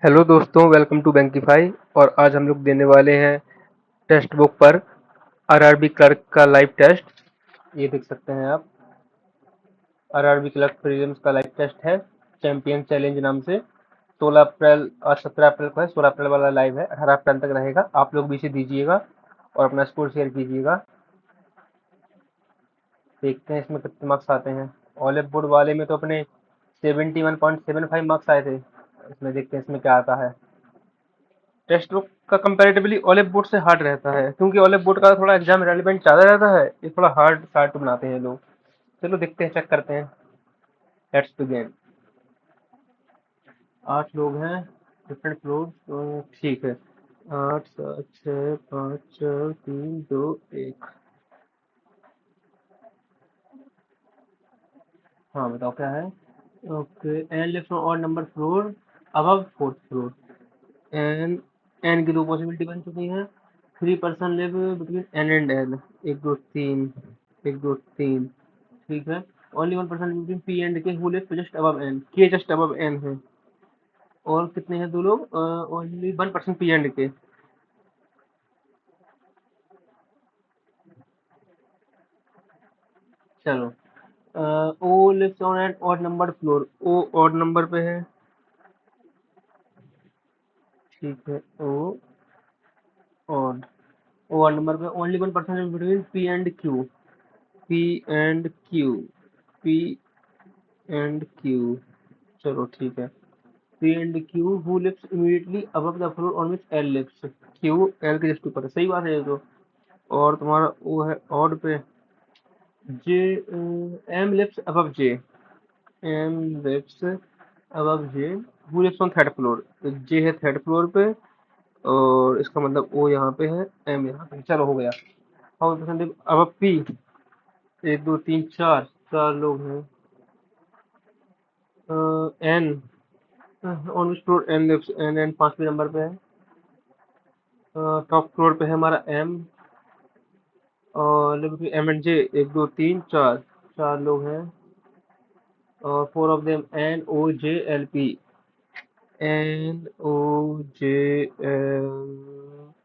Hello दोस्तों, welcome to बैंकिफाई। और आज हम लोग देने वाले हैं टेक्स्ट बुक पर आरआरबी क्लर्क का लाइव टेस्ट। ये देख सकते हैं आप, आरआरबी क्लर्क प्रीलिम्स का लाइव टेस्ट है चैंपियन चैलेंज नाम से। 16 अप्रैल, आज 17 अप्रैल को है, 16 अप्रैल वाला लाइव है, 18 अप्रैल तक रहेगा। आप लोग भी इसे दीजिएगा और अपना स्कोर शेयर कीजिएगा। देखते हैं इसमें कितने मार्क्स आते हैं। ऑलिव बोर्ड वाले में तो अपने 71.75 मार्क्स आए थे। इसमें देखते हैं इसमें क्या आता है। टेक्स्ट बुक का कंपैरेटिवली ओलिव बोर्ड से हार्ड रहता है, क्योंकि ओलिव बोर्ड का थोड़ा एग्जाम रेलिवेंट ज़्यादा रहता है। ये थोड़ा हार्ड शार्ट बनाते हैं लोग। चलो देखते हैं, चेक करते हैं। Let's begin. 8 लोग हैं, डिफरेंट फ्लोर, तो ठीक है। 8 7 6 5 4 3 2 1। हाँ बताओ क्या है। Okay, N lives on odd number floor above fourth floor. N N की दो पॉसिबिलिटी बन चुकी हैं। 3 person live between N and L. एक दो तीन, एक दो तीन, ठीक है। Only 1 person between P and K who live just above N, K just above N है। और कितने हैं दो लोग, only 1 person P and K. चलो, O lives on an odd number floor. O odd number पे है, ठीक है। O odd, O odd number पे only 1 person between P and Q. P and Q, P and Q, चलो ठीक है। P and Q who lives immediately above the floor on which L lives. Q L के just ऊपर है, सही बात है ये तो। और तुम्हारा वो है ऑड पे। J, M lives above J, M lives above J who lives on third floor. तो जे है थर्ड फ्लोर पे, और इसका मतलब ओ यहाँ पे है, एम यहाँ पे। चलो हो गया। How person live above P. एक दो तीन चार, 4 लोग हैं। N, on which floor N lives, N 5वें नंबर पे है। टॉप फ्लोर पे है हमारा एम, और लिव एम एंड जे। एक दो तीन चार, 4 लोग हैं। और 4 of them N O J L P, N O J L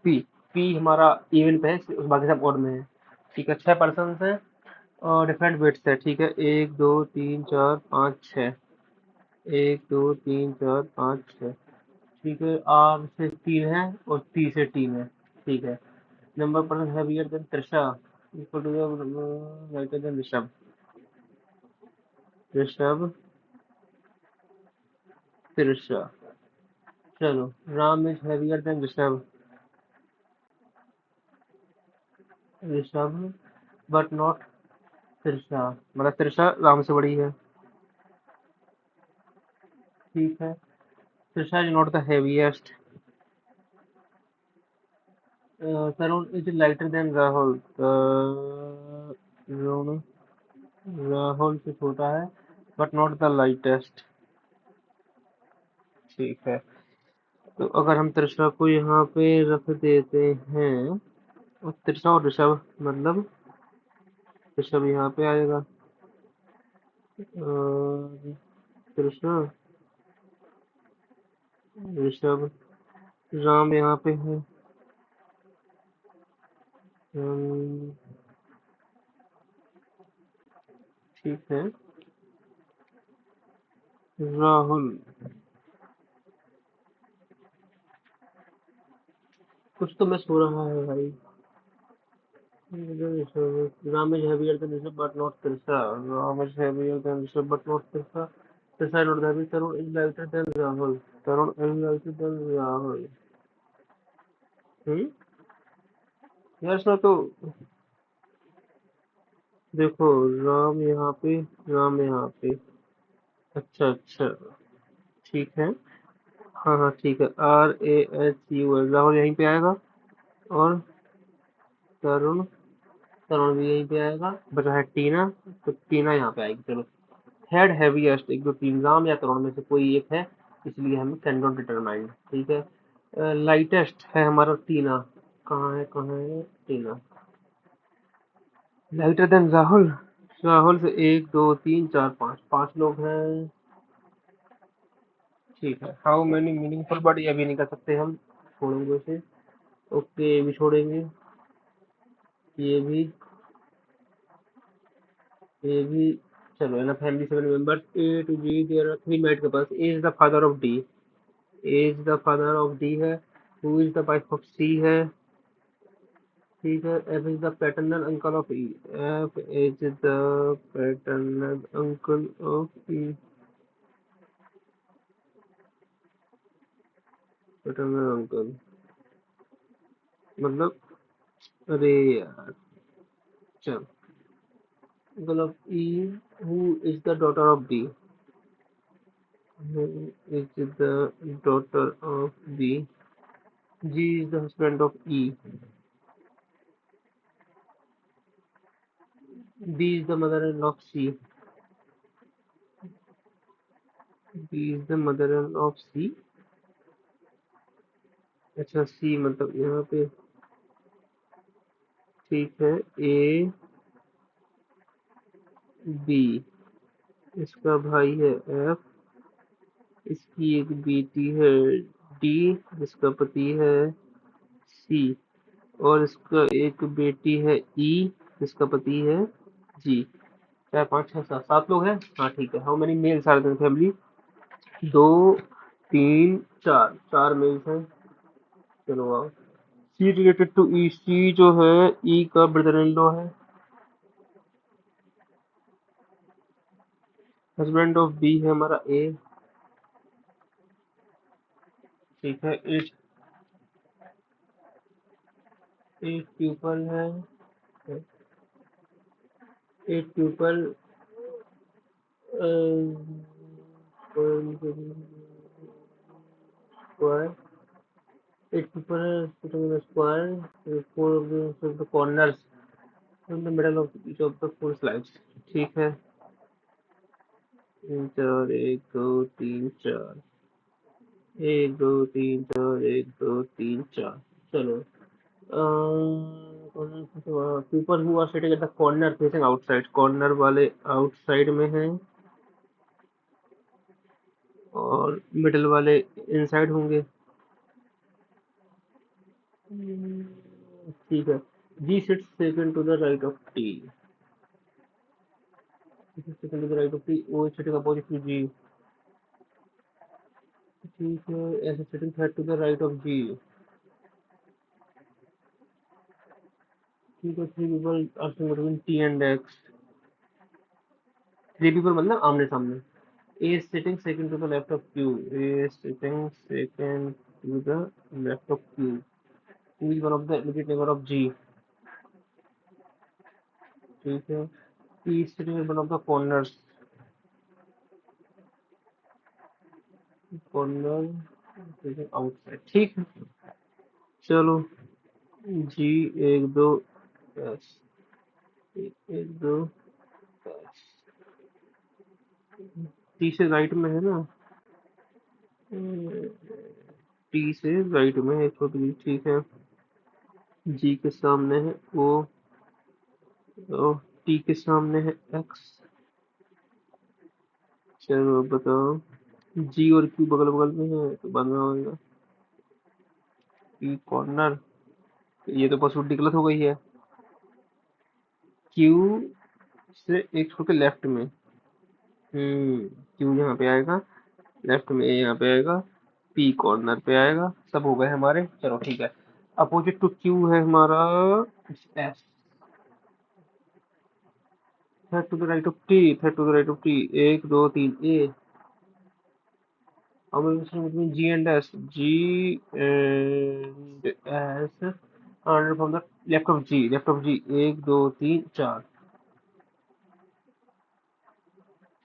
P. P हमारा इवन पे है, बाकी सब ऑड में है। ठीक है, 6 पर्सन हैं और डिफरेंट वेट्स है। ठीक है, 1 2 3 4 5 6, 1 2 3 4 5 6। ठीक है, आर से 3 है और टी से 3 है। ठीक है। Number person heavier than Trisha equal to lighter than Rishabh. Rishabh, Trisha. चलो, Ram is heavier than Rishabh. Rishabh but not Trisha, मतलब त्रिशा राम से बड़ी है। ठीक है। Trisha is not the heaviest. Tarun is lighter than Rahul. Tarun Rahul से छोटा है, बट नॉट द लाइटेस्ट। ठीक है। तो अगर हम त्रिशा को यहाँ पे रख देते हैं, और त्रिशा और ऋषभ, मतलब ऋषभ यहाँ पे आएगा, और त्रिशा, ऋषभ, राम यहाँ पे है। ठीक है। राहुल, कुछ तो मिस हो रहा है भाई। Ram is heavier than Rishabh but not Trisha. Ram is heavier than Rishabh but not Trisha. Trisha is not heavy. Tarun is lighter than Rahul. Tarun is lighter than Rahul. Hmm, यार इसमें तो देखो, राम यहाँ पे, राम यहाँ पे। अच्छा अच्छा, ठीक है। हाँ हाँ ठीक है, RAHUL, राहुल यहीं पे आएगा। और तरुण, तरुण भी यहीं पे आएगा। बचा है टीना, तो टीना यहाँ पे आएगी। चलो, थर्ड हैवीएस्ट, एक दो तीन, राम या तरुण में से कोई एक है, इसलिए हम कैन नॉट डिटरमाइन। ठीक है। लाइटेस्ट है हमारा टीना। कहाँ है, कहाँ है टीना। लाइटर देन राहुल, राहुल से एक दो तीन चार पाँच, 5 लोग हैं। ठीक है, हाउ मेनी मीनिंगफुल, बट ये भी नहीं कर सकते हम, छोड़ेंगे उसे। ओके, ये भी छोड़ेंगे, ये भी। चलो, है ना, family 7 members, A to G, there are 3 married couples, A is the father of D, A is the father of D है, who is the wife of C है, ठीक है, F is the paternal uncle of E, F is the paternal uncle of E, paternal uncle मतलब, अरे यार, चल, uncle of E, who is the daughter of D, who is the daughter of B. G is the husband of E. B is the mother-in-law of C. B is the mother-in-law of C. अच्छा, C मतलब यहाँ पे, ठीक है, A B, इसका भाई है F, इसकी एक बेटी है D, जिसका पति है C, और इसका एक बेटी है E, जिसका पति है G। 4 5 6 7 7 लोग हैं। हाँ ठीक है, how many males are there family, 2 3 4, 4 males हैं। चलो आओ, सी रिलेटेड टू ई, सी जो है ई का ब्रदर इन लॉ है, हस्बैंड ऑफ बी है हमारा ए, ठीक है, एट, एट पीपल है, eight people square, eight people है square, four of the corners in the middle of each of the 4 slides, ठीक है, 3 4 1 2 3 4, 1 2 3 4 1 2 3 4। चलो, people who are sitting at the corner facing outside, corner वाले outside में हैं, और middle वाले इनसाइड होंगे, ठीक है। G sits second to the right of T, second to the right of T, O sitting opposite to G, ठीक है, S sitting third to the right of G, ठीक है, three people are sitting between T and X, three people मतलब आमने सामने, A is sitting second to the left of Q. A is sitting second to the left of Q. Q is one of the immediate neighbor of G. ठीक है, P is sitting in one of the corners. Corner sitting outside. ठीक है, चलो, G 1 2 बस, 1 2 बस, T से right में है ना, T से राइट में है छोटी, ठीक है, G के सामने है O, और T के सामने है X। चलो बताओ, जी और क्यू बगल बगल में है तो बाद में होगा पी कॉर्नर, ये तो पॉसिबिलिटी गलत हो गई है, क्यू से एक छोड़ के लेफ्ट में, क्यू यहाँ पे आएगा, लेफ्ट में ए यहाँ पे आएगा, पी कॉर्नर पे आएगा, सब हो गए हमारे। चलो ठीक है, अपोजिट टू क्यू है हमारा S, third to the right of T, third to the right of T, 1 2 3 A, between G and S, G and S, and from the left of G, 1 2 3 4,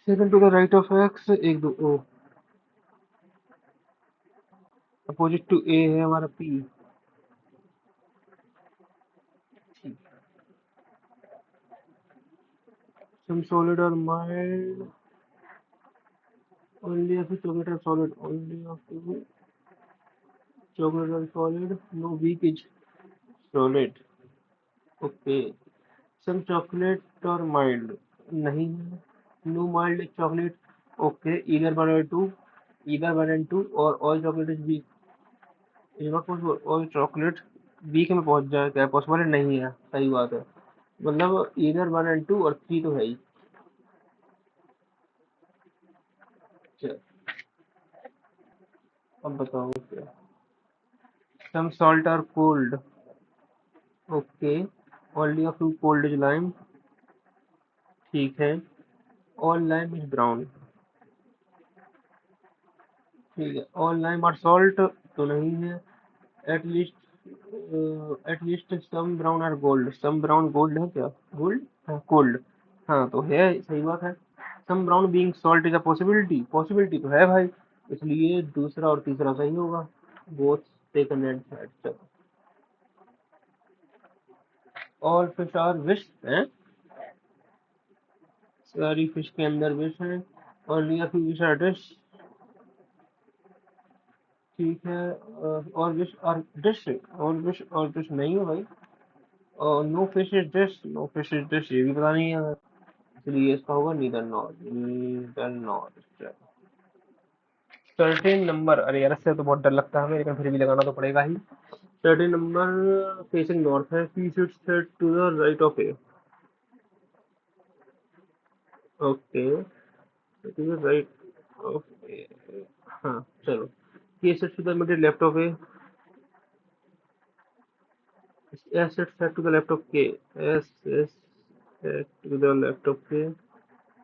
second to the right of X, 1 2 O, opposite to ए है हमारा P, some solid or mild, only of chocolate or solid, only of chocolate or solid, no weak is solid, okay, some chocolate or mild, नहीं है, no mild chocolate, okay, either 1 or 2, either 1 and 2 और all chocolate is week, is not possible, all chocolate week में पहुंच जाए, क्या possible है? नहीं है, सही बात है। मतलब ईदर 1 and 2 और 3 तो है ही। चल, अब बताओ क्या। Some salt are cold, okay, only a few cold is lime, ठीक है, ऑल लाइम इज ब्राउन, ठीक है, ऑल लाइम आर सॉल्ट तो नहीं है, at least, at least some brown are gold, some brown gold है क्या? गोल्ड, हाँ कोल्ड, हाँ तो है, सही बात है। Some brown being salt is a possibility, possibility तो है भाई, इसलिए दूसरा और तीसरा सही होगा, both taken and said. All fish are wish हैं, सारी फिश के अंदर विश है, और near fish wish are dish, ठीक है, और विश और डिश, और विश और डिश नहीं है भाई, और no fish is dish, no fish is dish ये भी पता नहीं है, इसलिए इसका होगा neither nor, neither nor. Certain number, अरे यार इससे तो बहुत डर लगता है हमें, लेकिन फिर भी लगाना तो पड़ेगा ही। सर्टेन नंबर फेसिंग नॉर्थ है, P should sit to the right of A, okay, to the right of A, हाँ चलो, K sit to the middle left of A, S sit to the left of K, S S sit to the left of K,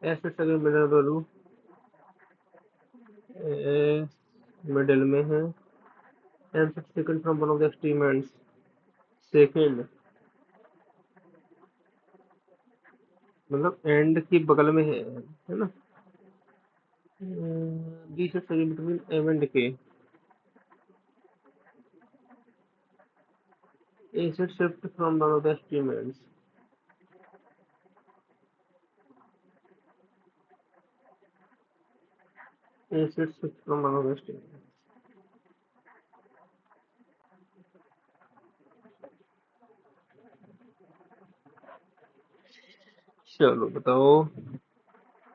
S sit again middle of the row, S मिडिल में है, M sit second from one of the extreme ends, second मतलब end की बगल में है ना, B sit again between M and K, A sit shift from one of the extreme ends, A sit shift from one of the extreme. चलो बताओ,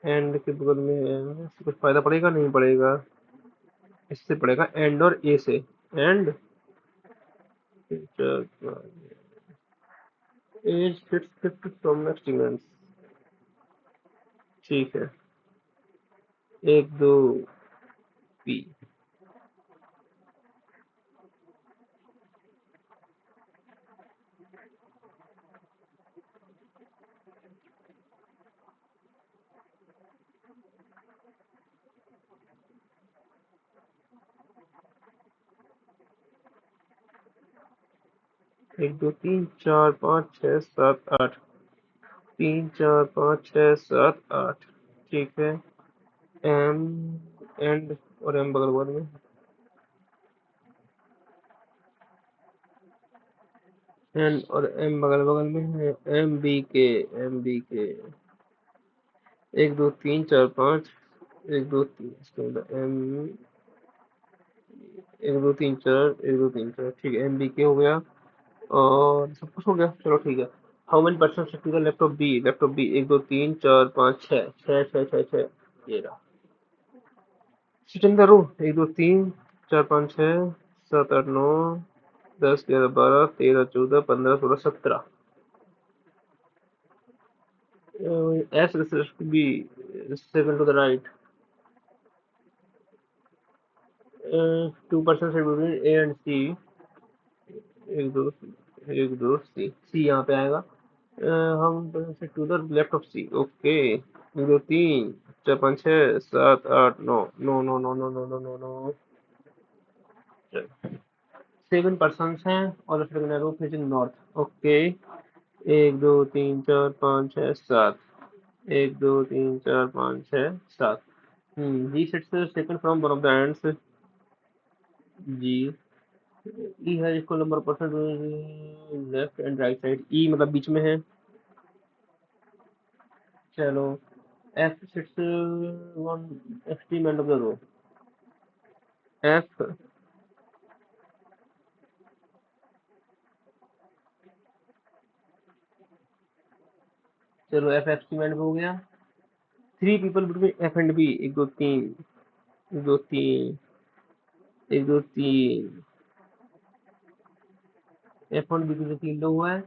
and के बगल में है, इससे कुछ फायदा पड़ेगा? नहीं पड़ेगा, इससे पड़ेगा एंड और ए से, and as fit shift from next events, ठीक है, एक दो पी, 1 2 3 4 5 6 7 8, 3 4 5 6 7 8, ठीक है, एम एंड और एम बगल बगल में, एन और एम बगल बगल में है, एम बी के 1 2 3 4 5, 1 2 3, इसके अंदर एम, 1 2 3 4, 1 2 3 4, ठीक है, एम बी के हो गया, और सब कुछ हो गया, चलो ठीक है। How many person shift to the left of B, left of B 1 2 3 4 5 6 ये रहा, sit in the row, 1 2 3 4 5 6 7 8 9 10 11 12 13 14 15 16 17, S to B, seven to the right, 2 person shift between A and C, 1 2 1 2 C यहाँ पे आएगा, हम to the left of C, okay, 1 2 3 4 5 6 7 8 9, no no no no no no no no, 7 person हैं और facing north, okay, 1 2 3 4 5 6 7, 1 2 3 4 5 6 7, G sits second from one of the ends, G, E है इसको number percent left and right side, E मतलब बीच में है, चलो, F sits one extreme end of the row, F, चलो एफ एक्सट्रीम एंड हो गया, 3 people between F and B, 1 2 3, एक दो तीन, एक दो तीन, F1 B से 3 लोग हुआ है।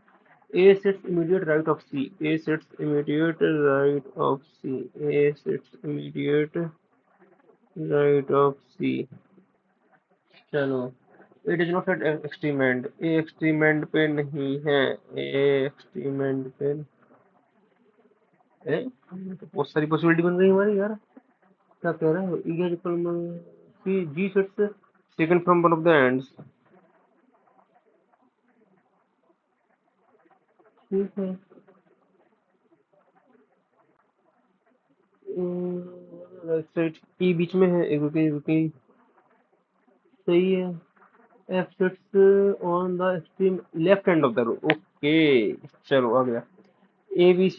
A sits immediate right of C. A sits immediate right of C. A sits immediate right of C. चलो, it is not at extreme end. A extreme end पे नहीं है। A extreme end पे तो बहुत सारी पॉसिबिलिटी बन गई हमारी यार। क्या कह रहा है? E is equal to C. G sits second from one of the ends. ठीक है। राइट साइड E बीच में है। एक सही है। F sits on the extreme left end of the row. Okay, चलो आ गया। A B C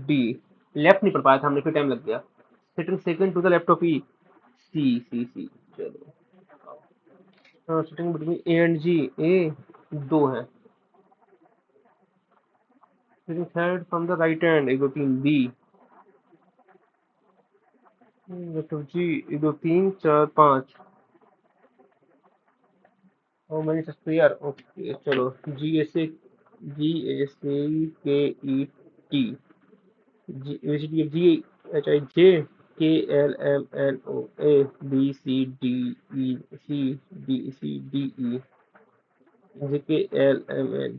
D left नहीं पढ़ पाया था हमने, फिर टाइम लग गया। Sitting second to the left of E, C। चलो, हाँ, sitting between A and G, A दो है। Sitting third from the right hand, एक दो तीन B, लेफ्ट ऑफ G, एक दो तीन चार पाँच। How many square? ओके चलो, GACKET, GHIJKLMNOABCDECDE, JKLMN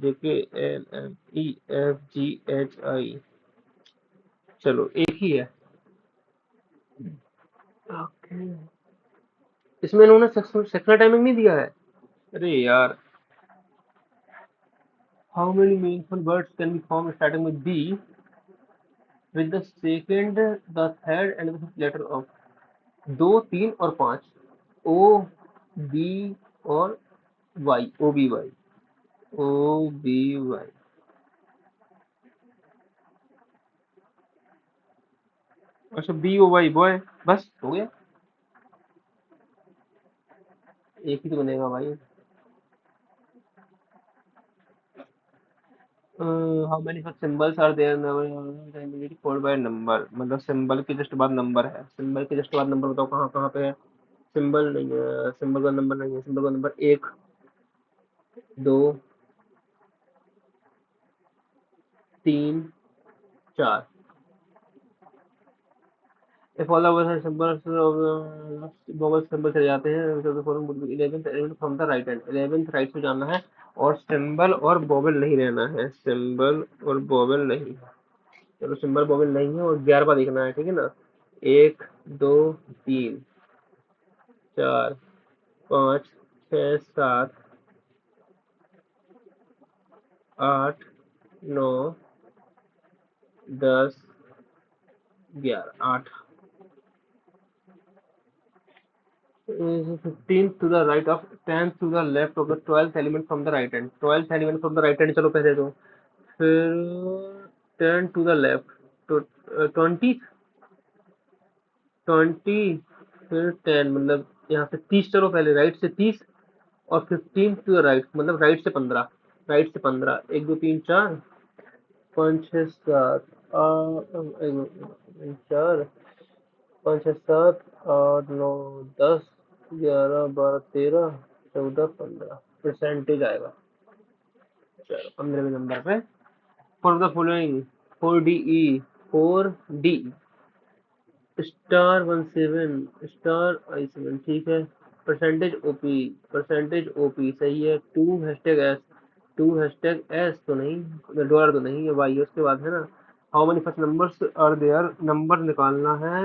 JKLMEFGHI। चलो एक ही है। ओके, इसमें इन्होंने सेक्शनल टाइमिंग नहीं दिया है। अरे यार, how many meaningful words can be form starting with B with the second, the third and the fifth letter of? दो, तीन और पाँच। ओ बी और वाई, OBY, OBY। अच्छा, BOY बॉय, बस हो गया। एक ही तो बनेगा भाई। How many such symbols are there followed by number? मतलब सिंबल के जस्ट बाद नंबर है। सिंबल के जस्ट बाद नंबर बताओ कहाँ कहाँ पे है? सिंबल नहीं है, सिंबल का नंबर नहीं है। सिंबल का नंबर एक, दो, तीन, चार। If all our symbols vowel symbol चले जाते हैं तो the following would be 11th element from the right hand। 11th right से जाना है और सिंबल और वोवेल नहीं रहना है। सिंबल और वोवेल नहीं। चलो, सिंबल वोवेल नहीं है और 11वां देखना है, ठीक है ना? एक, दो, तीन, चार, पाँच, छः, सात, आठ, नौ, 10, 11, 8। 15th to the right of, 10th to the left of the 12th element from the right hand। 12th element from the right hand, चलो पहले तो। फिर 10 टू द लेफ्ट, तो 20, 20, फिर 10, मतलब यहाँ से 30। चलो पहले राइट से 30 और 15 टू द राइट, मतलब राइट से 15। राइट से 15, एक दो तीन चार, पाँच छः सात, चार, पाँच छः सात, आठ नौ, 10, 11, 12, 13, 14, 15 परसेंटेज आएगा। चलो 15वें नंबर पे, for the following, 4DE, 4D star 17 star I7, ठीक है। परसेंटेज ओपी सही है। टू हैशटैग एस तो नहीं, डॉलर तो नहीं, ये वाई उसके बाद है ना। How many first numbers are there? Number निकालना है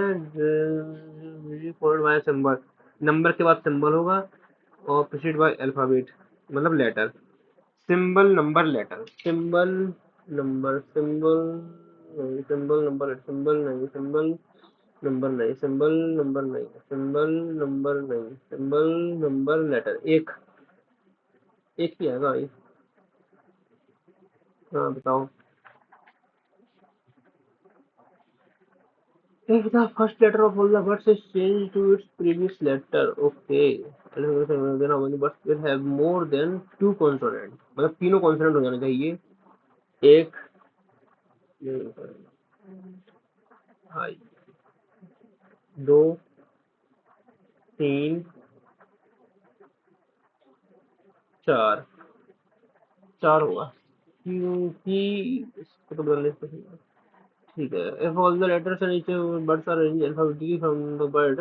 फॉलोड बाय सिंबल। नंबर के बाद सिंबल होगा और प्रीसीड बाय अल्फाबेट, मतलब letter. Symbol number letter, symbol number, symbol नहीं, सिंबल नंबर, सिंबल नहीं, सिंबल नंबर नहीं, सिंबल नंबर नहीं, सिंबल नंबर नहीं, सिंबल नंबर लेटर। एक, एक ही है भाई। हाँ बताओ। If the first letter of all the words is changed to its previous letter, okay, then how many words will have more than two consonants? मतलब तीनों कॉन्सोनेंट हो जाने चाहिए। एक, हाई, 2 3 4 4 होगा, क्योंकि इसको तो बदलने से ठीक है। If all the letters and each words are arranged alphabetically from the word,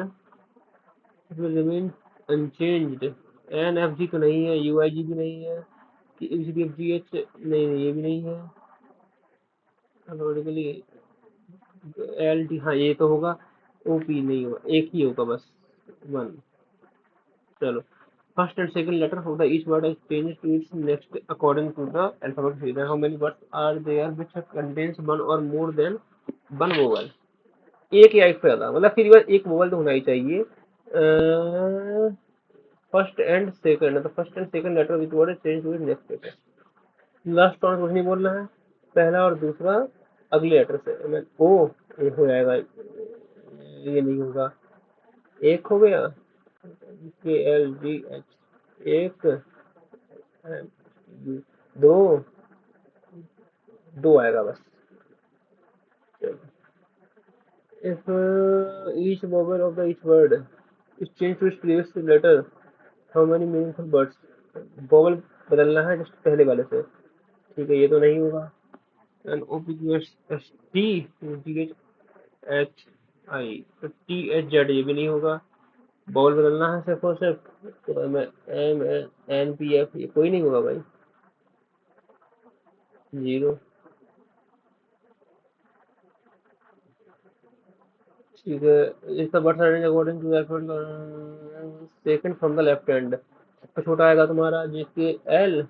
it will remain unchanged. N F G तो नहीं है, यू आई जी भी नहीं है, A B C D F G H नहीं, ये भी नहीं है अल्फाबेटिकली। एल टी, हाँ ये तो होगा। ओ पी नहीं होगा, एक ही होगा बस, 1। चलो, first and second letter of the each word is changed to its next according to the alphabet order. How many words are there which contains one or more than one vowel? एक या एक से ज्यादा, मतलब फिर बार एक vowel तो होना ही चाहिए। फर्स्ट एंड सेकंड, तो first and second letter which word is change to its next letter. Last one कुछ नहीं बोलना है, पहला और दूसरा अगले लेटर से। ओ ये हो जाएगा, ये नहीं होगा। एक हो गया, के एल जी एच, एक, दो, दो आएगा बस। If each vowel of the each word is change to its previous letter, how many meaningful words? Vowel बदलना है जस्ट पहले वाले से, ठीक है, ये तो नहीं होगा। N O P Q S S T T H H I, तो टी एच जेड ये भी नहीं होगा। वोवेल बदलना है सिर्फ और सिर्फ, तो M M N P F ये कोई नहीं होगा भाई, 0। ठीक है, is the words arrange according to alphabet second from the left hand. सबसे छोटा आएगा तुम्हारा जे के एल,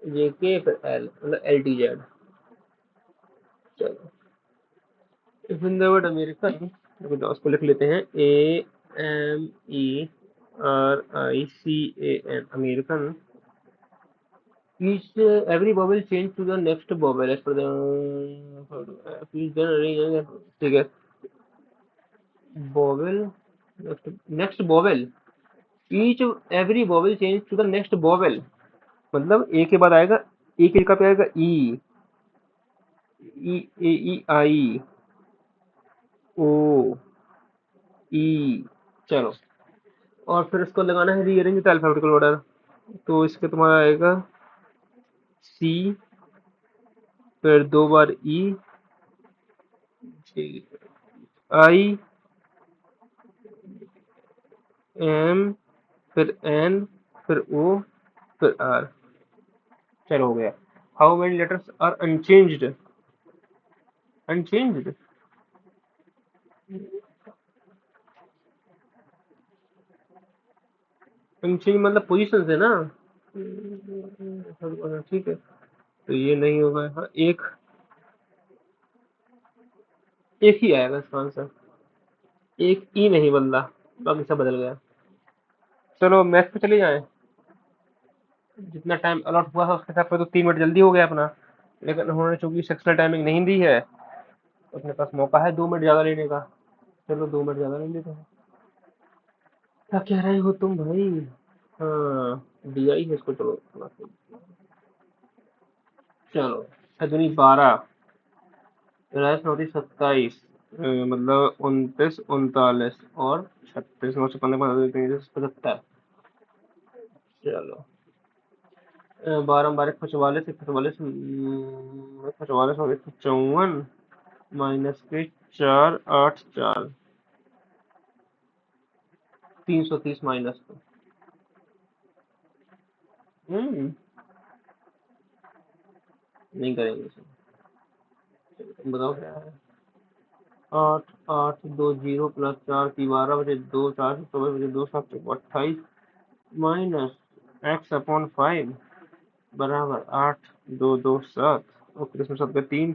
जे के फिर एल, मतलब एल टी जेड। चलो, if in the word American, तो उसको लिख लेते हैं A M E R I C A N, American. Each every vowel change to the next vowel as per the please then arrange, ठीक है। vowel, next vowel, each every vowel change to the next vowel, मतलब ए के बाद आएगा, ए के जगह पे आएगा ई, ई ए ई आई, ओ, ई। चलो, और फिर इसको लगाना है रीअरेंज विद अल्फाबेटिकल ऑर्डर, तो इसके तुम्हारा आएगा सी, फिर 2 बार ई, आई, एम, फिर एन, फिर ओ, फिर आर। चलो हो गया। How many letters are unchanged? Unchanged, unchange मतलब पोजीशन से ना, ठीक है, तो ये नहीं होगा। हाँ, एक एक ही आएगा इसका आंसर, एक ई नहीं बदला, बाकी सब बदल गया। चलो मैथ पे चले जाएं, जितना टाइम अलॉट हुआ था उसके हिसाब से तो 3 मिनट जल्दी हो गया अपना, लेकिन उन्होंने चूंकि सेक्शनल टाइमिंग नहीं दी है, तो अपने पास मौका है 2 मिनट ज्यादा लेने का। चलो 2 मिनट ज्यादा ले लेते हैं। क्या कह रहे हो तुम भाई? हाँ, दिया ही है इसको, चलो चलो। 6 दूनी 12, 9 27, मतलब 29, 39 और 36, 9 से 15, 15, 75। चलो, 12 12 44, 44 और 154, माइनस के 4 8 4, 330 माइनस को। नहीं करेंगे इसे, तुम बताओ क्या है। 8 8 2 0 प्लस 4 की 12 बचे 2, 4 से 24 बचे 2, 7 28, माइनस एक्स अपॉन 5 बराबर 8 2 2 7। ओके, इसमें 7 का 3,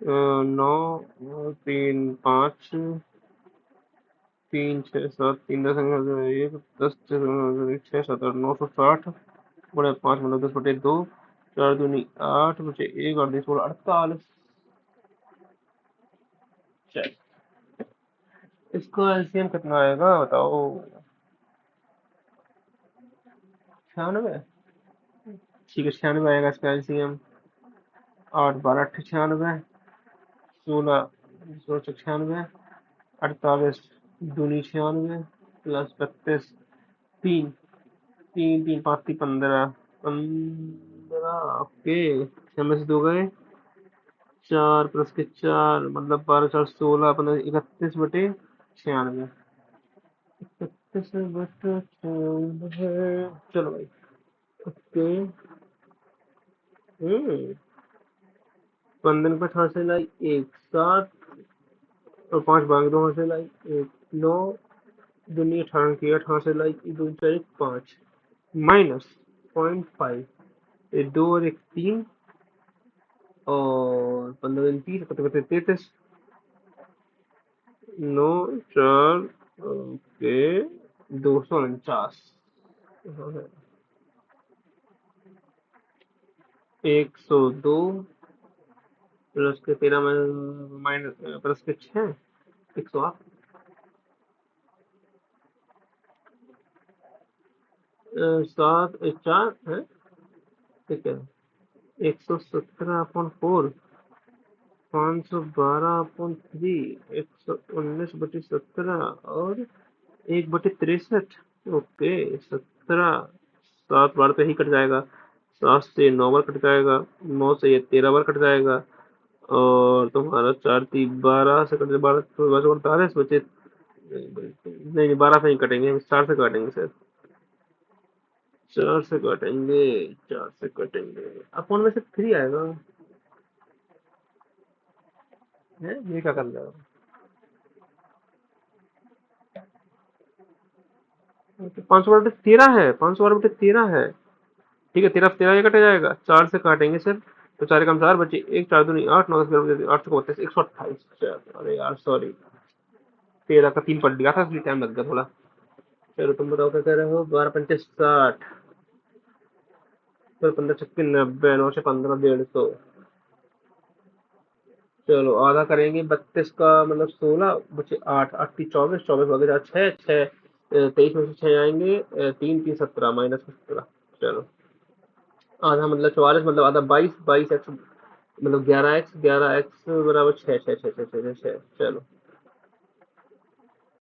9 3 5 3 6 7 3 10 1 10 6 7 8 960 बड़े 5 मतलब 10/2, 4 दूनी 8 बचे 1 और 10 16 48। चल, इसको एलसीएम कितना आएगा बताओ? 96। ठीक है, 96 आएगा इसका एलसीएम। 8 12 96, 16 16 96, 48। दूनी 96 प्लस 32 तीन तीन तीन 5 3 15 15 ओके। 6 में से 2 गए, 4 प्लस के 4 मतलब 12 4 16 15 31 बटे 96। 31 बटे 96। चलो भाई। ओके। 15 पे 8 से लाई 1 7 और 5 भाग 2 से लाई 1 9 दूनी 18 की 18 से लाई 2 4 1 5 माइनस 0.5 ये 2 और 1 3 और 15 30 33 9 4 ओके 249 102 प्लस के 13 माइनस प्लस के 6 108 7 4 है ठीक है 117/4 512/3 119/17 और 1/63 ओके 17 7 बार तो ही कट जाएगा 7 से 9 बार कट जाएगा 9 से ये 13 बार कट जाएगा और तुम्हारा 4 3 12 से कट 12 तो 48 बचे नहीं 12 से ही कटेंगे 4 से काटेंगे सर 4 से काटेंगे 4 से कटेंगे अपन में से 3 आएगा है ये क्या कर रहा है 512/13 है 512/13 है ठीक है 13 ये कट जाएगा 4 से काटेंगे सर तो 4 कम 4 बचे 1 4 दूनी 8 9 10 8 को 32 128 अरे यार सॉरी 13 का 3 पढ़ लिया था इसलिए टाइम लग गया थोड़ा चलो तुम बताओ क्या कह रहे हो 12 पंचे 60 फिर 15 छक्के 90 9 से 15 150 चलो आधा करेंगे 32 का मतलब 16 बचे 8 8 की 24 24 वगैरह 6 6 23 में से 6 आएंगे 3 3 17 माइनस 17 चलो आधा मतलब 44 मतलब आधा 22 22 एक्स मतलब 11x बराबर 6 6 6 6 6 6 चलो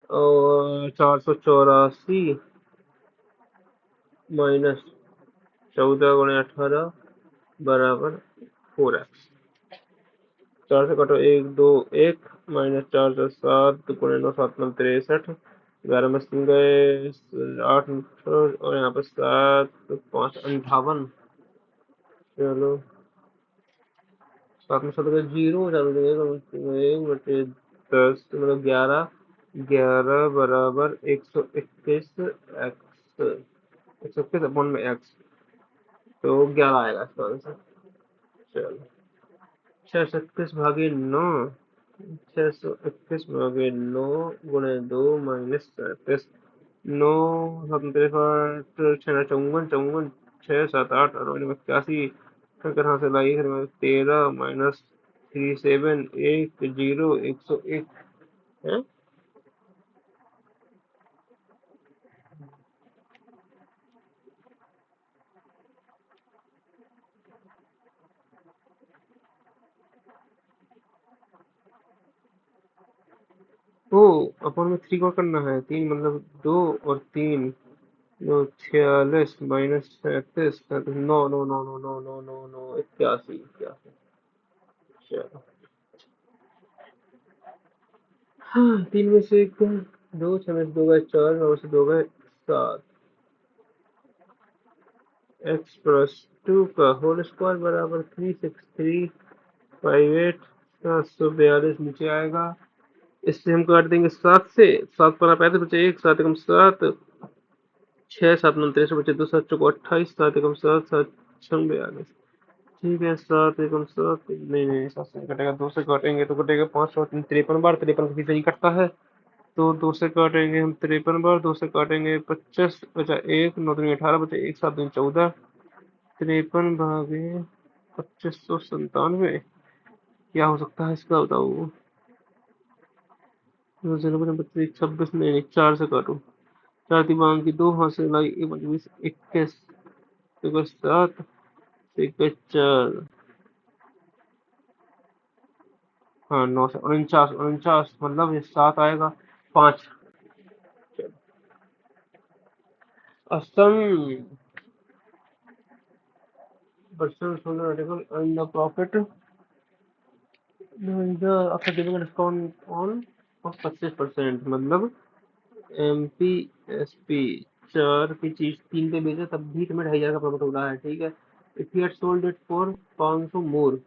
और 484 माइनस 14 × 18 बराबर 4x 4 से काटो 1 2 1 माइनस 4 4 7 गुणे 9 7 9 63 11 में से 3 गए 8 और यहाँ पर 7 5 58 चलो 7 में 7 गए 0 चालू देंगे 1 बटे 10 मतलब 11 11 बराबर 121 एक्स 121 में एक्स तो 11 आएगा इसका आंसर चलो 621 भागे 9 621 भागे 9 गुणे 2 माइनस 37 9 7 63 6 54 54 6 7 8 और 81 फिर कहाँ से लाई फिर 13 माइनस 37 1 0 101 है ओ अपन में 3 को करना है 3 मतलब 2 और 3 नो 46 माइनस 37 9 9 9 9 9 9 9 9 81 81 चलो हाँ 3 में से 1 2 6 में से 2 गए 4 9 से 2 गए 7 एक्स प्लस 2 का होल स्क्वायर बराबर 36358 742 नीचे आएगा इससे हम काट देंगे 7 से 7 पर 35 बचे 1 7 एकम 7 6 7 29 बचे 2 7 चौको 28 7 एकम 7 7 96 ठीक है 7 एकम 7 नहीं नहीं 7 से कटेगा 2 से काटेंगे तो कटेगा 5 और 53 बार 53 किसी से ही कटता है तो 2 से काटेंगे हम 53 बार 2 से काटेंगे 25 बचा 1 9 दूनी 18 बचे 1 7 दूनी 14 53 भागे 2597 क्या हो सकता है इसका बताओ 26 नहीं 4 से काटो 4 दिमाग की 2 हाथ से लाई 21 7 4 हाँ 9 से 49 49 मतलब ये 7 आएगा 5 a person sold an article and the profit the after giving a discount on of 25%, मतलब MPSP 4 की चीज 3 पे बेचा तब भी तुम्हें 2,500 का प्रॉफिट हो रहा है, ठीक है। If you had sold it for 500 more,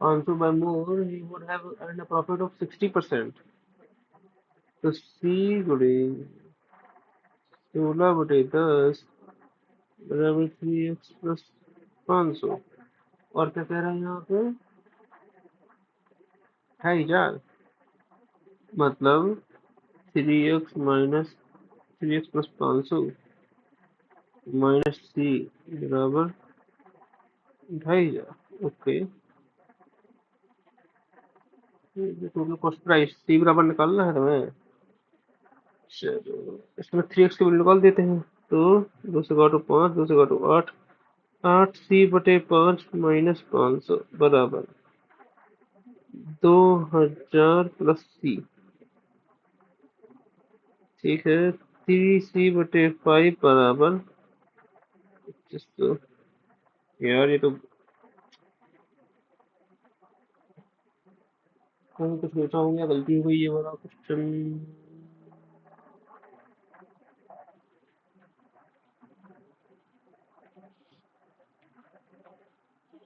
500 by more, you would have earned a profit of 60%। तो सी गुड़े 16/10 बराबर 3x प्लस 500। और क्या कह रहा है यहाँ पे, 2,500, मतलब 3x minus 3x plus 500 minus सी बराबर 2,500। ओके, टोटल कॉस्ट प्राइस सी बराबर निकालना है तुम्हें। चलो इसमें 3x की वैल्यू निकाल देते हैं। तो 2 से काटो 5, 2 से काटो 8, 8c/5 माइनस 500 बराबर 2,000 प्लस सी, ठीक है। 3c/5 बराबर 2500। यार ये तो कहीं कुछ सोचा हूँ या गलती हो गई ये वाला question.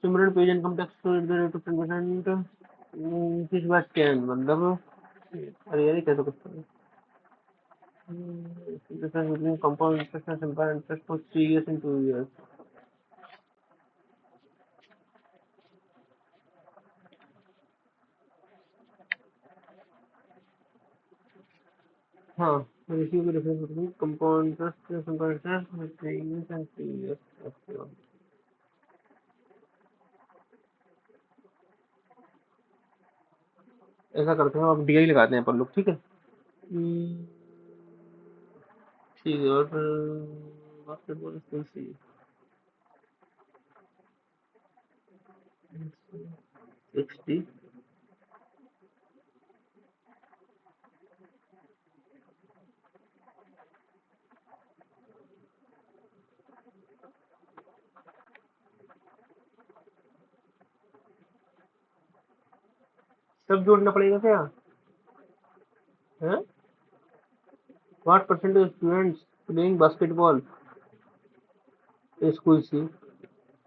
Simran page income tax rate of 10%, किस बात के हैं, मतलब अरे यार ये कैसे करते हैं। Difference between compound interest and simple interest for 3 years and 2 years। हाँ, रेशियो की difference between compound interest and simple interest for 3 years and 2 years। ऐसा करते हैं, अब डीआई लगाते हैं अपन लोग, ठीक है। हम्म, ठीक है। और बास्केटबॉल स्किल सी 60। सब जोड़ना पड़ेगा क्या है? What percentage students playing basketball school C,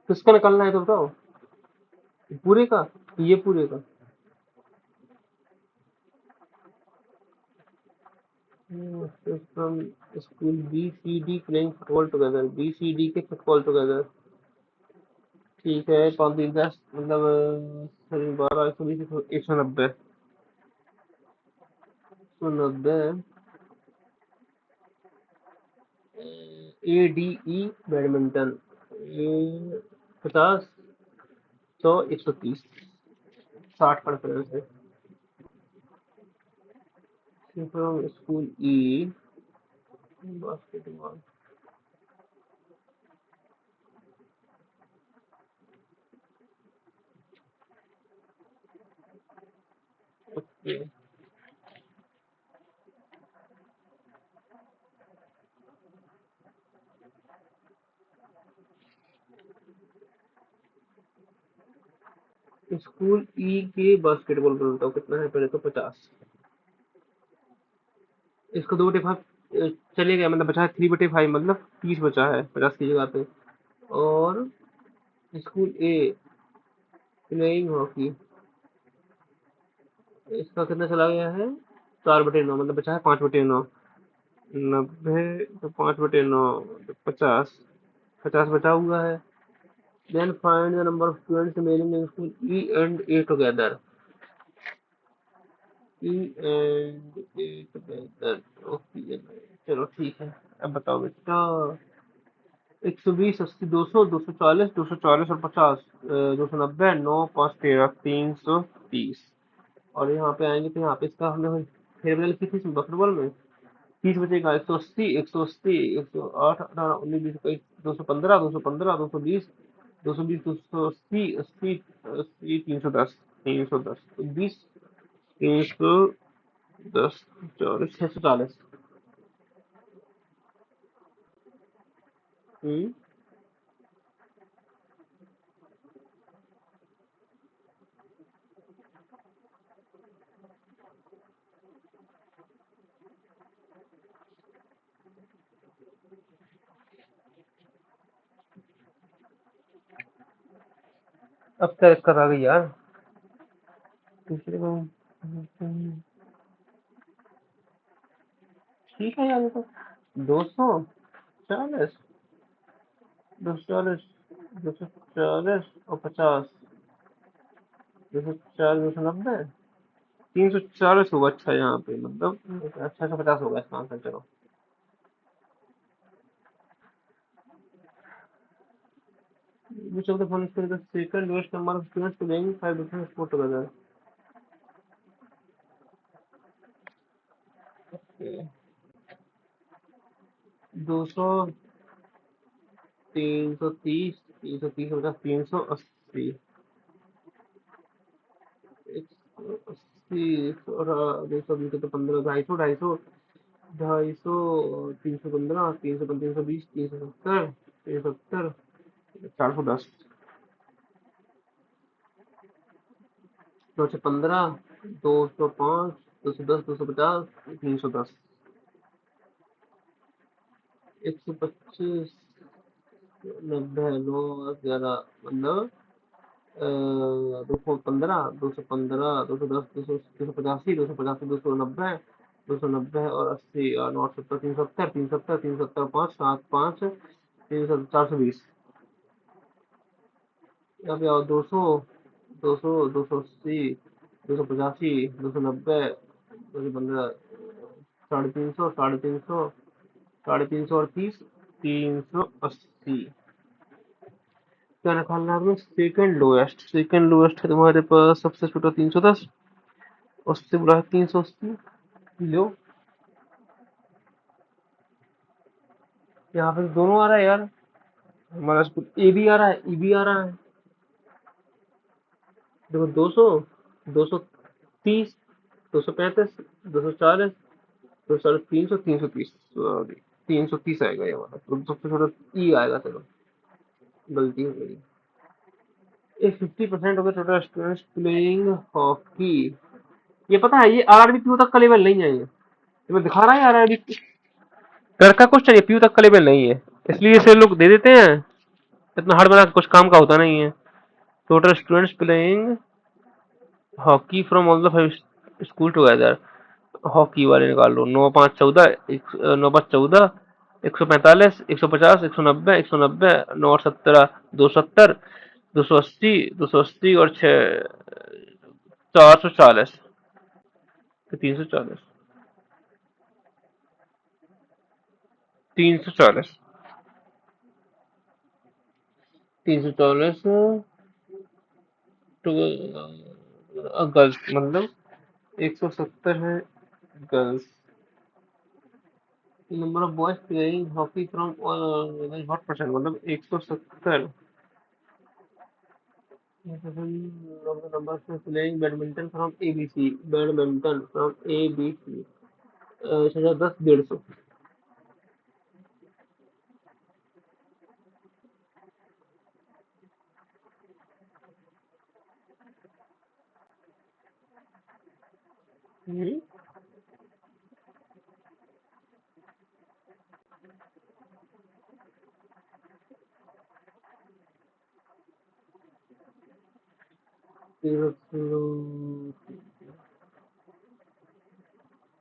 किसका निकालना है तो बताओ, पूरे का, ये पूरे का। From school B C D playing football together, B C D के फुटबॉल टुगेदर, ठीक है। 5 3 10 मतलब 12 120 190 190 ए डी ई बैडमिंटन 50 100 130 60 का डिफरेंस है। From school E basketball, okay. School E के बास्केटबॉल का बताओ कितना है, पहले तो 50, इसको 2/5 चले गया, मतलब बचा है 3/5, मतलब 30 बचा है 50 की जगह पे। और स्कूल ए प्लेइंग हॉकी, इसका कितना चला गया है, 4/9, मतलब बचा है 5/9। 90 तो 5/9 तो 50, 50 बचा हुआ है। Then find the number of students remaining in school E and A together। E and A together, okay. चलो ठीक है, अब बताओ बेटा। 120 80 200 240 240 और 50, 290 9 5 13 330। और यहाँ पे आएंगे तो यहाँ पे इसका हमने फेरबदल की थी बकरबल में, 30 बचेगा। 180 180 108 18 19 20 21 215 215 220 220 280 80 80 310। 310 20 310 40 640। हम्म। अब क्या दिक्कत आ गई यार? दूसरे को ठीक है यार, ये तो 240 240 240 और 50 240 290 340 होगा। अच्छा यहाँ पे मतलब अच्छा 150 होगा इसका आंसर। चलो which of the following is the second lowest number of students playing 5 different sports together? 200 330 330 बटा 380 180 और 220 तो 15 250 250 315 320 370 370 410 215 205 210 250 310 125 90 9 11 मतलब 215 210 290 और 80 और 970 370 5 7 5 420। यहाँ पे आओ 200 200 280 285 290 215 350 350 350 और 30 380। क्या निकालना है आपने? सेकंड लोएस्ट है तुम्हारे पास सबसे छोटा 310, उससे बड़ा है 380। लो, यहाँ पे दोनों आ रहा है यार। हमारा स्कूल ए भी आ रहा है, ई भी आ रहा है। देखो 200 230 235 240 240 300 330 सॉरी 330 आएगा ये वाला। तो सबसे छोटा ई आएगा। चलो गलती हो गई। ये 50% of the total students playing hockey. ये पता है ये आरआरबी पीयू तक का लेवल नहीं है। ये तुम्हें दिखा रहा है आरआरबी कर का क्वेश्चन, ये पीयू तक का लेवल नहीं है, इसलिए इसे लोग दे देते हैं। इतना हार्ड बना के कुछ काम का होता नहीं है। Total students playing hockey from all the 5 school together. Hockey वाले निकाल लो। 9 5 14 9 5 14 145 150 190 9 8 17 270 280 और 440 340 340 340 गर्ल्स मतलब 170 है girls. Number of boys playing hockey from what percent मतलब 170 number of playing badminton from ABC badminton from ABC 10 150।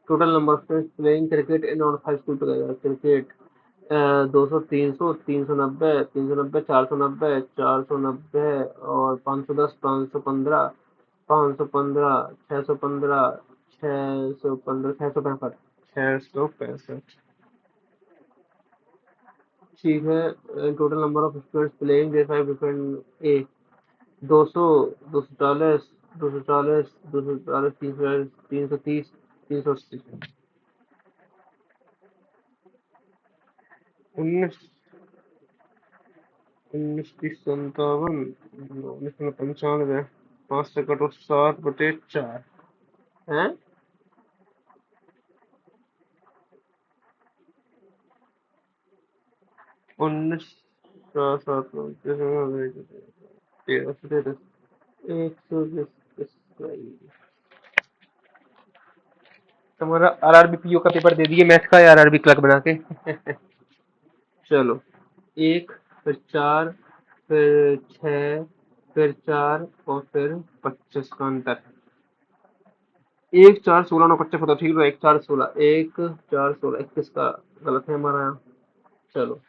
Total number of playing cricket in on high school together. Cricket 200 300 390 390 490 और 510 515 515 615 615 665 665। ठीक है। Total number of students playing they 5 different ए 200 240 240 240 330 380 19 19 30 57 19 95 5 से कटो 7/4 है। 19 13 120। तुम्हारा RRB PO का paper दे दिए मैथ का या आरआरबी क्लर्क बना के। चलो, 1 फिर 4 फिर 6 फिर 4 और फिर 25 का अंतर। 1 4 16 9 25 होता ठीक है। 1 4 16 1 4 16 21 का गलत है हमारा यहाँ। चलो,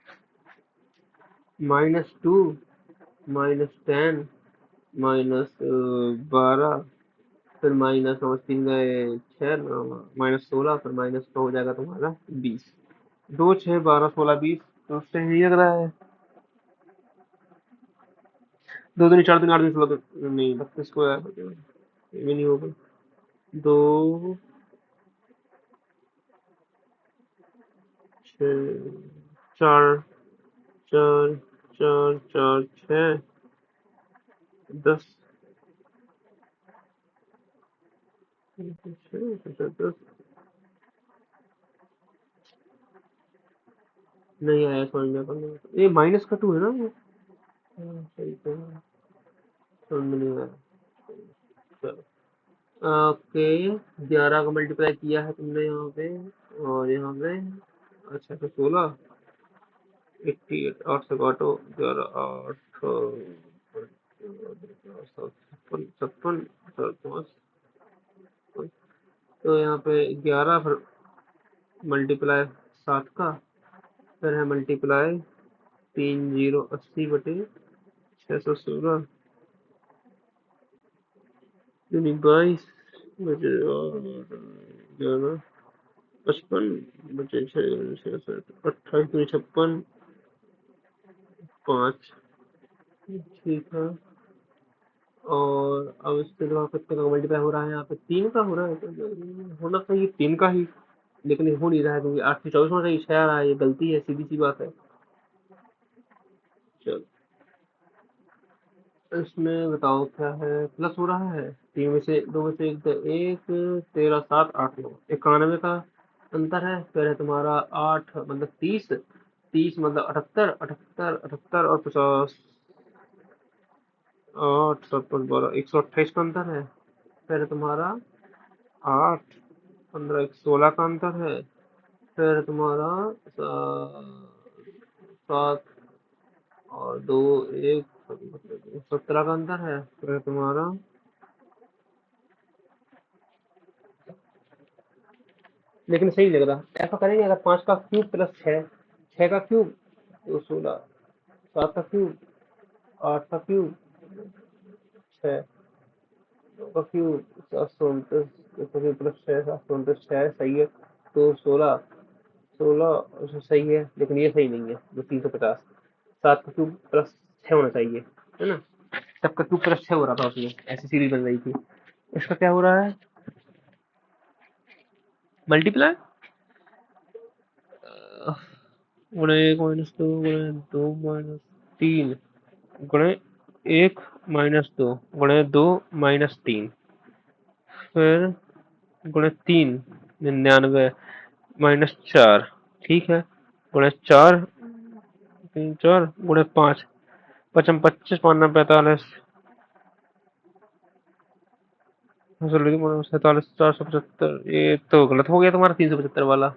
-2 -10 -12 फिर माइनस और 3 गए 6 -16 फिर माइनस का हो जाएगा तुम्हारा 20। 2 6 12 16 20 तो उससे ही लग रहा है। 2 दूनी 4 दूनी 8 दूनी 16 नहीं 32 को यार ये भी नहीं होगा। 2 6 4 4 4 4 6 10 10 नहीं आया समझ में करना। ये माइनस का 2 है ना ये। सही है, समझ में नहीं आया। चलो, ओके। 11 का मल्टीप्लाई किया है तुमने यहाँ पे और यहाँ पे। अच्छा तो 16 88 8 से काटो 11 8 छप्पन छप्पन 5 तो यहाँ पे 11 फिर मल्टीप्लाई 7 का फिर है मल्टीप्लाई 3080/616 यानी 22 बचे और 11 55 बचे 6 28 दूनी 56 5 ठीक है। और अब इसके जो कितने का मल्टीप्लाई हो रहा है यहाँ पे 3 का हो रहा है तो होना चाहिए 3 का ही। लेकिन ये हो नहीं रहा है क्योंकि 8 से 24 होना चाहिए 6 आ रहा है। ये गलती है सीधी सी बात है। चलो, इसमें बताओ क्या है प्लस हो रहा है। 3 में से 2 में से 1 13 7 8 9 91 का अंतर है। फिर है तुम्हारा 8 मतलब 30 30 मतलब 78 78 78 और 50 8 7 5 12 128 का अंतर है। फिर है तुम्हारा 8 15 1 16 का अंतर है। फिर तुम्हारा 7 और 2 1 17 का अंतर है। फिर तुम्हारा लेकिन सही लग रहा। ऐसा करेंगे अगर 5 का क्यूब प्लस 6 6 का क्यूब तो 16 7 का क्यूब 8 का क्यूब 6 का क्यूब 729 प्लस 6 729 6 सही है। तो 16 16 सही है लेकिन ये सही नहीं है जो 350। 7 का क्यूब प्लस 6 होना चाहिए है ना। सबका क्यूब प्लस 6 हो रहा था उसमें ऐसी सीरीज बन रही थी। इसका क्या हो रहा है मल्टीप्लाई गुणे 1 -2 गुणे 2 -3 गुणे 1 -2 गुणे 2 -3 फिर गुणे 3 99 -4 ठीक है। गुणे 4 3 4 गुणे 5 पचम 25 5 45 47 475। ये तो गलत हो गया तुम्हारा 375 वाला।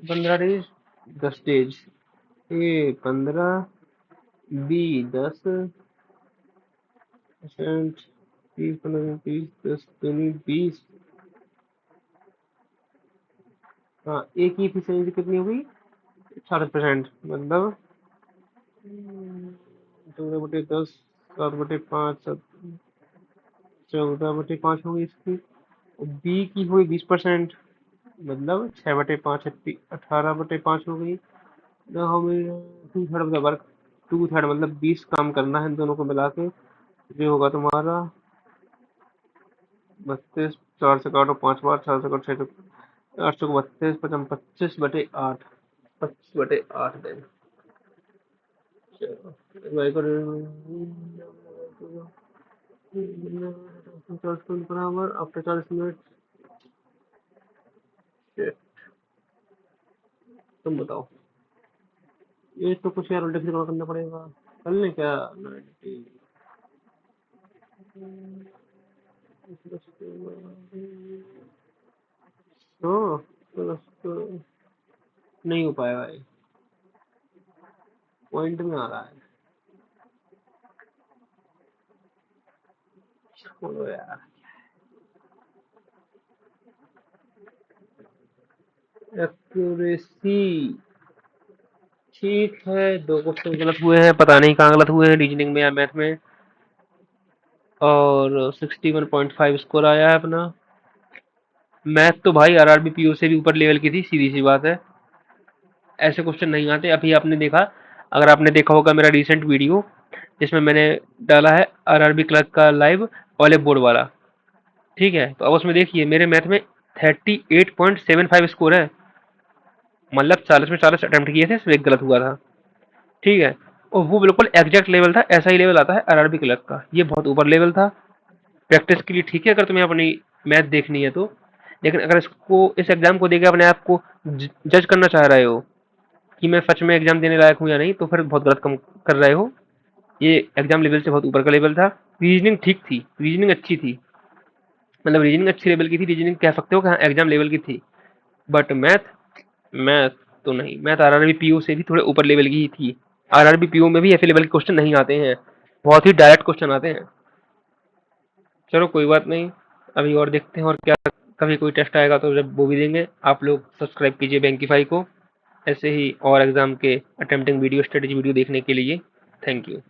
15 डेज 10 डेज ए 15 बी 10% 30 15 30 10 दूनी 20। हाँ ए की एफिशिएंसी कितनी हुई 60% मतलब 14/10 7/5 14/5 होगी इसकी। बी की हुई 20% मतलब 6/5 18/5 हो गई। ना हमें 2/3 का वर्क 2/3 मतलब 20 काम करना है इन दोनों को मिला के। जो होगा तुम्हारा 32, 4 से काटो 5 बार, 4 से काटो 6 से 8 को 32, 25/8, 25/8 दें। चलो y को 40 मिनट बराबर आफ्टर 40 मिनट। तुम बताओ, ये तो कुछ यार उल्टे सीधे करना पड़ेगा। कर लें क्या? 90 तो नहीं हो पाएगा ये, पॉइंट में आ रहा है। छोड़ो यार। एक्यूरेसी ठीक है, 2 क्वेश्चन गलत हुए हैं, पता नहीं कहाँ गलत हुए हैं, रीजनिंग में या मैथ में। और 61.5 स्कोर आया है अपना। मैथ तो भाई आरआरबी पीओ से भी ऊपर लेवल की थी, सीधी सी बात है। ऐसे क्वेश्चन नहीं आते। अभी आपने देखा, अगर आपने देखा होगा मेरा रिसेंट वीडियो जिसमें मैंने डाला है आरआरबी क्लर्क का लाइव ऑलिव बोर्ड वाला, ठीक है, तो अब उसमें देखिए मेरे मैथ में 38.75 स्कोर है। मतलब 40 में 40 अटेम्प्ट किए थे, सिर्फ एक गलत हुआ था, ठीक है। और वो बिल्कुल एग्जैक्ट लेवल था, ऐसा ही लेवल आता है आरआरबी क्लर्क का, ये बहुत ऊपर लेवल था। प्रैक्टिस के लिए ठीक है अगर तुम्हें अपनी मैथ देखनी है तो, लेकिन अगर इसको इस एग्जाम को देके अपने आप को जज करना चाह रहे हो कि मैं सच में एग्जाम देने लायक हूँ या नहीं, तो फिर बहुत गलत कम कर रहे हो। ये एग्जाम लेवल से बहुत ऊपर का लेवल था। रीजनिंग ठीक थी, रीजनिंग अच्छी थी, मतलब रीजनिंग अच्छी लेवल की थी, रीजनिंग कह सकते हो कि हाँ एग्जाम लेवल की थी। बट मैथ, मैथ तो नहीं, मैथ आरआरबी पीओ से भी थोड़े ऊपर लेवल की ही थी। आरआरबी पीओ में भी ऐसे लेवल के क्वेश्चन नहीं आते हैं, बहुत ही डायरेक्ट क्वेश्चन आते हैं। चलो कोई बात नहीं, अभी और देखते हैं और क्या, कभी कोई टेस्ट आएगा तो जब वो भी देंगे। आप लोग सब्सक्राइब कीजिए बैंकीफाई को, ऐसे ही और एग्जाम के अटेम्प्टिंग वीडियो, स्ट्रेटेजी वीडियो देखने के लिए। Thank you.